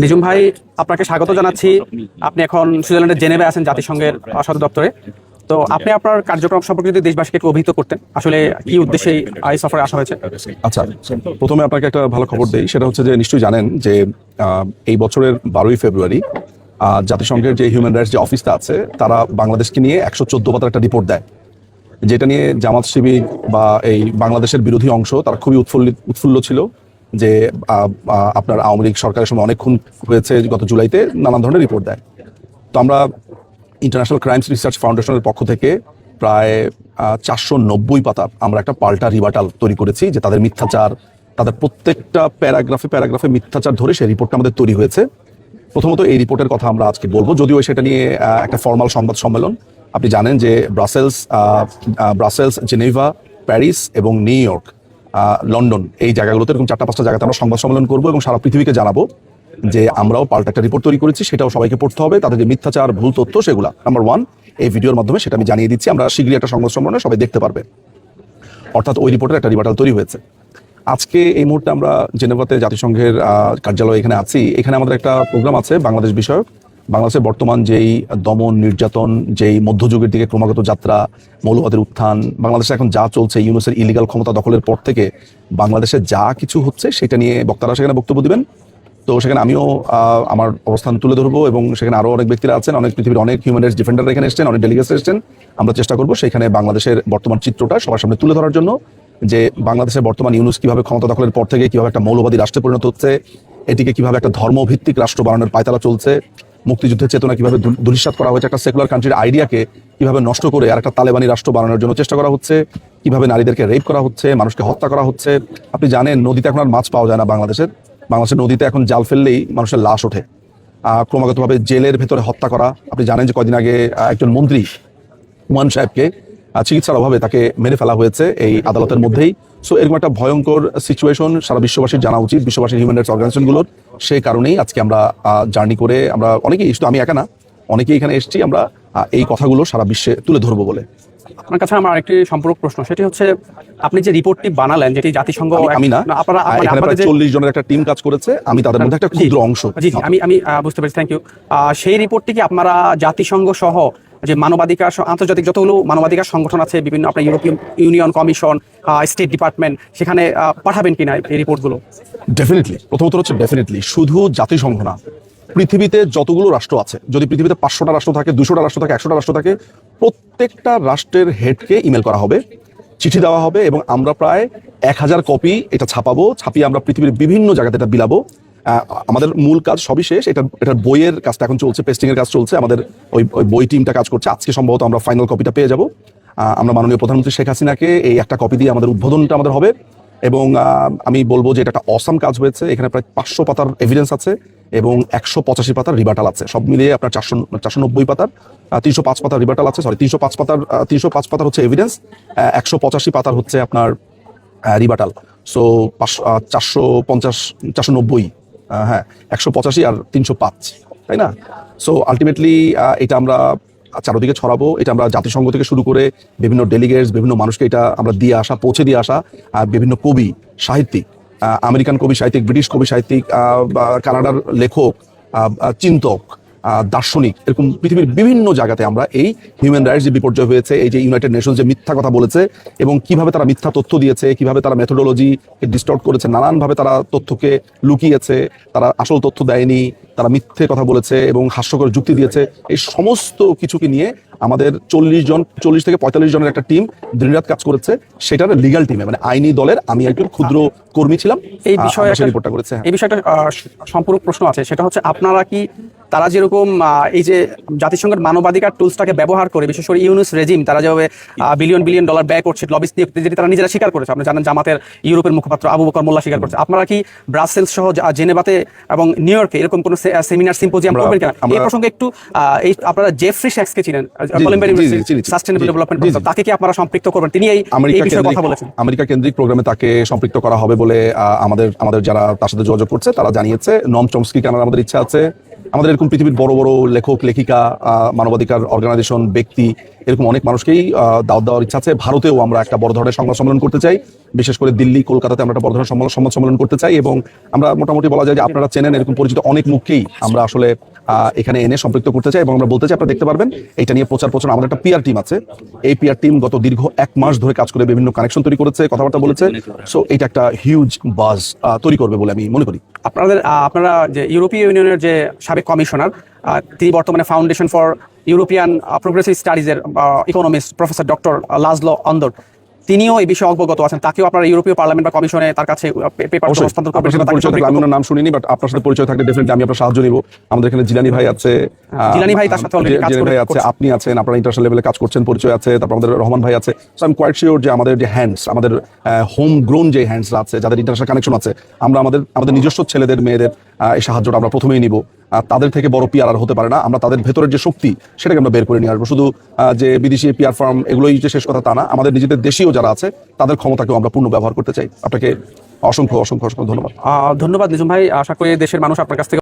নিজুম ভাই, আপনাকে স্বাগত জানাচ্ছি। আপনি এখন সুইজারল্যান্ডের জেনেভে আছেন জাতিসংঘের সদর দপ্তরে। তো আপনি আপনার কার্যক্রম সম্পর্কে যদি দেশবাসীকে একটু অভিহিত করতেন, আসলে কি উদ্দেশ্যে এই সফরে আসা হয়েছে? আচ্ছা, প্রথমে আপনাকে একটা ভালো খবর দেই। সেটা হচ্ছে যে নিশ্চয়ই জানেন যে এই বছরের 12ই ফেব্রুয়ারি জাতিসংঘের যে হিউম্যান রাইটস যে অফিসটা আছে, তারা বাংলাদেশকে নিয়ে 114 পাতার একটা রিপোর্ট দেয়, যেটা নিয়ে জামাত শিবির বা এই বাংলাদেশের বিরোধী অংশ তারা খুবই উৎফুল্ল ছিল যে আপনার আওয়ামী লীগ সরকারের সময় অনেক খুন হয়েছে গত জুলাইতে, নানান ধরনের রিপোর্ট দেয়। তো আমরা ইন্টারন্যাশনাল ক্রাইমস রিসার্চ ফাউন্ডেশনের পক্ষ থেকে প্রায় 490 পাতার আমরা একটা পাল্টা রিবাটাল তৈরি করেছি, যে তাদের মিথ্যাচার, তাদের প্রত্যেকটা প্যারাগ্রাফে মিথ্যাচার ধরে সেই রিপোর্টটা আমাদের তৈরি হয়েছে। প্রথমত এই রিপোর্টের কথা আমরা আজকে বলবো, যদিও সেটা নিয়ে একটা ফর্মাল সংবাদ সম্মেলন। আপনি জানেন যে ব্রাসেলস, জেনেভা, প্যারিস এবং নিউ ইয়র্ক, লন্ডন, এই জায়গাগুলোতে এরকম 4-5টা জায়গাতে আমরা সংবাদ সম্মেলন করবো এবং সারা পৃথিবীকে জানাবো যে আমরাও পাল্টা একটা রিপোর্ট তৈরি করেছি। সেটাও সবাইকে পড়তে হবে, তাদের যে মিথ্যাচার, ভুল তথ্য, সেগুলা নাম্বার 1 এই ভিডিওর মাধ্যমে সেটা আমি জানিয়ে দিচ্ছি। আমরা শীঘ্রই একটা সংবাদ সম্মেলনে সবাই দেখতে পারবে, অর্থাৎ ওই রিপোর্টের একটা রিবাটাল তৈরি হয়েছে। আজকে এই মুহূর্তে আমরা জেনেভাতে জাতিসংঘের কার্যালয় এখানে আছি। এখানে আমাদের একটা প্রোগ্রাম আছে বাংলাদেশ বিষয়ক। বাংলাদেশের বর্তমান যেই দমন নির্যাতন, যেই মধ্যযুগের দিকে ক্রমাগত যাত্রা, মৌলবাদের উত্থান, বাংলাদেশে এখন যা চলছে, ইউনুসের ইলিগাল ক্ষমতা দখলের পর থেকে বাংলাদেশে যা কিছু হচ্ছে, সেটা নিয়ে বক্তারা সেখানে বক্তব্য দিবেন। তো সেখানে আমিও আমার অবস্থান তুলে ধরবো এবং সেখানে আরো অনেক ব্যক্তিরা আছেন, অনেক পৃথিবীর অনেক হিউম্যান রাইটস ডিফেন্ডার এখানে এসেছেন, অনেক ডেলিগেটস এসেছেন। আমরা চেষ্টা করবো সেখানে বাংলাদেশের বর্তমান চিত্রটা সবার সামনে তুলে ধরার জন্য, যে বাংলাদেশের বর্তমান ইউনুস কিভাবে ক্ষমতা দখলের পর থেকে কিভাবে একটা মৌলবাদী রাষ্ট্রে পরিণত হচ্ছে, এটিকে কিভাবে একটা ধর্মভিত্তিক রাষ্ট্র বানানোর পায়তারা চলছে, মুক্তিযুদ্ধের চেতনা কিভাবে ধূলিসাৎ করা হয়েছে, একটা সেকুলার কান্ট্রির আইডিয়াকে কিভাবে নষ্ট করে আর একটা তালেবানি রাষ্ট্র বানানোর জন্য চেষ্টা করা হচ্ছে, কিভাবে নারীদেরকে রেপ করা হচ্ছে, মানুষকে হত্যা করা হচ্ছে। আপনি জানেন নদীতে এখন আর মাছ পাওয়া যায় না বাংলাদেশের নদীতে এখন জাল ফেললেই মানুষের লাশ ওঠে। ক্রমাগতভাবে জেলের ভেতরে হত্যা করা। আপনি জানেন যে কয়দিন আগে একজন মন্ত্রী হুমায়ুন সাহেবকে চিকিৎসার অভাবে তাকে মেরে ফেলা হয়েছে এই আদালতের মধ্যেই। সো এরকম একটা ভয়ঙ্কর সিচুয়েশন সারা বিশ্ববাসীর জানা উচিত, বিশ্ববাসীর হিউম্যান রাইটস অর্গানাইজেশনগুলোর। সেই কারণেই আজকে আমরা জার্নি করে আমরা অনেকেই, শুধু আমি একা না, অনেকেই এখানে এসেছি আমরা এই কথাগুলো সারা বিশ্বে তুলে ধরবো বলে। আপনার কাছে আমার একটি সম্পূরক প্রশ্ন, সেটি হচ্ছে আপনি যে রিপোর্টটি বানালেন, যেটি জাতিসংঘ, আমি না, এখানে প্রায় 40 জনের একটা টিম কাজ করেছে, আমি তাদের মধ্যে একটা ক্ষুদ্র অংশ। জি, আমি বুঝতে পেরেছি, থ্যাংক ইউ। সেই রিপোর্টটি কি আপনারা জাতিসংঘ সহ যে মানবাধিকার, আন্তর্জাতিক যতগুলো মানবাধিকার সংগঠন আছে, বিভিন্ন আপনার European union commission, state department, সেখানে পাঠাবেন কিনা এই রিপোর্টগুলো? ডেফিনেটলি, প্রথমত হচ্ছে ডেফিনেটলি শুধু জাতিসংঘ না, পৃথিবীতে যতগুলো রাষ্ট্র আছে, যদি পৃথিবীতে 500টা রাষ্ট্র থাকে, 200টা রাষ্ট্র থাকে, 100টা রাষ্ট্র থাকে, প্রত্যেকটা রাষ্ট্রের হেডকে ইমেল করা হবে, চিঠি দেওয়া হবে এবং আমরা প্রায় 1000 কপি এটা ছাপিয়ে আমরা পৃথিবীর বিভিন্ন জায়গাতে এটা বিলাবো। আমাদের মূল কাজ সবই শেষ, এটার বইয়ের কাজটা এখন চলছে, পেস্টিং এর কাজ চলছে, আমাদের ওই বই টিমটা কাজ করছে। আজকে সম্ভবত আমরা ফাইনাল কপিটা পেয়ে যাব। আমরা মাননীয় প্রধানমন্ত্রী শেখ হাসিনাকে এই একটা কপি দিয়ে আমাদের উদ্বোধনটা আমাদের হবে। এবং আমি বলবো যে এটা একটা অসাম কাজ হয়েছে। এখানে প্রায় 500 পাতার এভিডেন্স আছে এবং 185 পাতার রিবাটাল আছে, সব মিলিয়ে আপনার 490 পাতার, 305 পাতার রিবাটাল আছে, 305 পাতার হচ্ছে এভিডেন্স, 185 পাতার হচ্ছে আপনার রিবাটাল। সো 490, হ্যাঁ, 185 আর 305, তাই না? সো আলটিমেটলি এটা আমরা চারদিকে ছড়াবো। এটা আমরা জাতিসংঘ থেকে শুরু করে বিভিন্ন ডেলিগেটস, বিভিন্ন মানুষকে এটা আমরা পৌঁছে দিয়ে আসা, বিভিন্ন কবি, সাহিত্যিক, আমেরিকান কবি সাহিত্যিক, ব্রিটিশ কবি সাহিত্যিক, কানাডার লেখক, চিন্তক, দার্শনিক, এরকম পৃথিবীর বিভিন্ন জায়গাতে আমরা এই হিউম্যান রাইটস যে বিপর্যয় হয়েছে, এই যে ইউনাইটেড নেশনস যে মিথ্যা কথা বলেছে এবং কিভাবে তারা মিথ্যা তথ্য দিয়েছে, কিভাবে তারা মেথোডোলজিকে ডিস্টর্ট করেছে, নানানভাবে তারা তথ্যকে লুকিয়েছে, তারা আসল তথ্য দেয়নি, তারা মিথ্যে কথা বলেছে এবং হাস্যকর যুক্তি দিয়েছে, এই সমস্ত কিছুকে নিয়ে আমাদের 40 থেকে 45 জনের একটা টিম দিনরাত কাজ করেছে। সেটার লিগ্যাল টিমে, মানে আইনি দলের আমি একজন ক্ষুদ্র কর্মী ছিলাম। এই বিষয়ে রিপোর্টটা করেছে। এই বিষয়টা সম্পূরক প্রশ্ন আছে, সেটা হচ্ছে আপনারা কি, তারা যেরকম এই যে জাতিসংঘের মানবাধিকার টুলসটাকে ব্যবহার করে, বিশেষ করে ইউনুস রেজিম, তারা যেভাবে বিলিয়ন ডলার ব্যয় করছে লবিস্ট নিয়োগ, যেটি তারা নিজেরা স্বীকার করেছে, আপনি জানেন জামাতের ইউরোপের মুখপাত্র আবু বকর মোল্লা স্বীকার করেছে, আপনারা কি ব্রাসেলস সহ জেনেভাতে এবং নিউ ইয়র্কে এরকম কোনো সেমিনার সিম্পোজিয়াম করবেন কিনা? এই প্রসঙ্গে একটু এই আপনারা জেফ্রি শ্যাক্সকে চিনেন, কলম্বিয়া ইউনিভার্সিটি সাস্টেনেবল ডেভেলপমেন্ট, তাকে কি আপনারা সম্পৃক্ত করবেন? তিনি এই বিষয়ে কথা বলেছেন। আমেরিকা কেন্দ্রিক প্রোগ্রামে তাকে সম্পৃক্ত করা হবে বলে আমাদের যারা তার সাথে যোগাযোগ করছে তারা জানিয়েছে। নম চমস্কিকে আমাদের ইচ্ছা আছে, আমাদের এরকম পৃথিবীর বড় বড় লেখক লেখিকা, মানবাধিকার অর্গানাইজেশন, ব্যক্তি, এরকম অনেক মানুষকেই দাওয়াত দেওয়ার ইচ্ছা আছে। ভারতেও আমরা একটা বড় ধরনের সংবাদ সম্মেলন করতে চাই, বিশেষ করে দিল্লি, কলকাতাতে আমরা একটা বড় ধরনের সংবাদ সম্মেলন করতে চাই। এবং আমরা মোটামুটি বলা যায় যে আপনারা চেনেন এরকম পরিচিত অনেক মুখকেই আমরা আসলে এখানে এনে সম্পৃক্ত করতে চাই। এবং আমরা বলতে চাই, আপনারা দেখতে পারবেন এটা নিয়ে প্রচার প্রচার আমাদের একটা পিআর টিম আছে। এই পিআর টিম গত দীর্ঘ 1 মাস ধরে কাজ করে বিভিন্ন কানেকশন তৈরি করেছে, কথাবার্তা বলেছে। সো এটা একটা হিউজ বাজ তৈরি করবে বলে আমি মনে করি। আপনারা যে ইউরোপীয় ইউনিয়নের যে সাবেক কমিশনার, তিনি বর্তমানে ফাউন্ডেশন ফর ইউরোপিয়ান প্রোগ্রেসিভ স্টাডিজের economist professor doctor Laszlo Andor, তিনিও এই বিষয়ে অবগত আছেন। তাকেও আপনারা ইউরোপীয় পার্লামেন্ট বা কমিশনে তার কাছে পেপার হস্তান্তর করবেন। আপনার সাথে পরিচয় থাকলে, আমি ওনার নাম শুনিনি, বাট আপনার সাথে পরিচয় থাকলে ডেফিনেটলি আমি আপনার সাহায্য নিব। আমাদের এখানে জিলানি ভাই আছে, জিলানি ভাই তার সাথে already কাজ জিলানি ভাই আছে, আপনি আছেন, আপনারা ইন্টারন্যাশনাল লেভেলে কাজ করছেন, পরিচয় আছে। তারপর আমাদের রহমান ভাই আছে। So I am quite sure যে আমাদের যে হ্যান্ডস, আমাদের হোম গ্রোন যে হ্যান্ডসরা আছে, যাদের ইন্টারন্যাশনাল কানেকশন আছে, আমরা আমাদের নিজস্ব ছেলেদের মেয়েদের এই সাহায্যটা আমরা প্রথমেই নিব। তাদের থেকে বড় পিআর আর হতে পারে না। আমরা তাদের ভেতরের যে শক্তি সেটাকে আমরা বের করে নিয়ে আসবো। শুধু যে বিদেশি পিআর ফার্ম এগুলোই যে শেষ কথা তা না, আমাদের নিজেদের দেশীয় যারা আছে তাদের ক্ষমতাকেও আমরা পূর্ণ ব্যবহার করতে চাই। আপনাকে অসংখ্য অসংখ্য অসংখ্য ধন্যবাদ। ধন্যবাদ নিঝুম ভাই। আশা করি দেশের মানুষ আপনার কাছ থেকে